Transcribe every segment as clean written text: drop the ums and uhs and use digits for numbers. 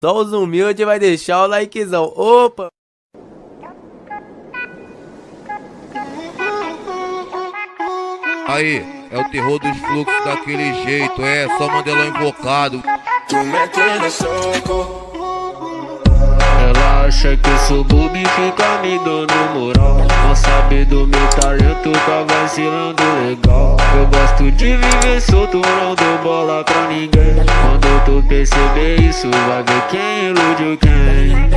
Só os humildes vai deixar o likezão. Opa! Aí, é o terror dos fluxos daquele jeito, é só Mandelão invocado. Tu metendo soco. Ela acha que eu sou bobo e fica me dando moral. Não sabe do meu talento, tá vacilando legal. Eu gosto de viver solto, não dou bola pra ninguém. Quando tu perceber isso, vai ver quem iludiu quem.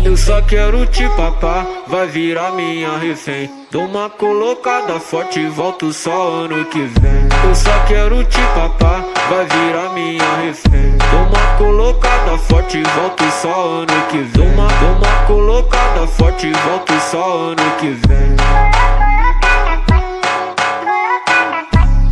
Eu só quero te papar, vai virar minha refém. Dou uma colocada forte e volto só ano que vem. Eu só quero te papar, vai virar minha refém. Dou uma colocada forte e volto só ano que vem. Dou uma colocada forte e volto só ano que vem.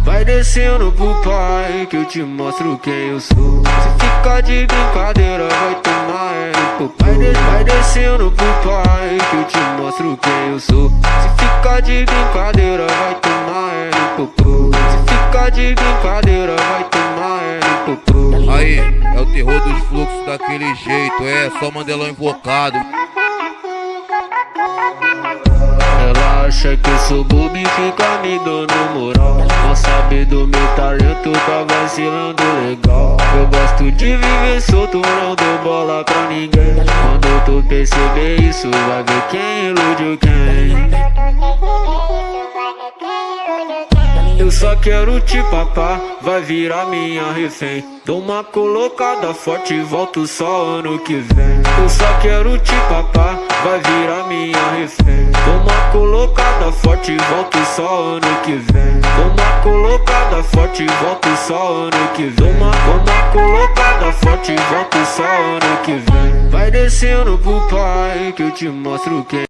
Vai descendo pro pai que eu te mostro quem eu sou. Se ficar de brincadeira vai tomar no pai. Vai descendo pro pai que eu te mostro quem eu sou. Se ficar de brincadeira vai tomar no popô. Se ficar de brincadeira vai tomar no popô. Aí, é o terror dos fluxos daquele jeito, é só Mandelão invocado. Ela acha que eu sou bobo e fica me dando moral. Não sabe do meu talento, tá vacilando legal. Eu gosto de viver solto, não dou bola pra ninguém. Quando tu perceber isso, vai ver quem iludiu quem. Eu só quero te papar, vai virar minha refém. Dou uma colocada forte e volto só ano que vem. Eu só quero te papar, vai virar minha refém. Dou uma colocada forte e volto só ano que vem. Dou uma colocada forte e volto só ano que vem. Dou uma colocada forte e volto só ano que vem. Vai descendo pro pai que eu te mostro quem.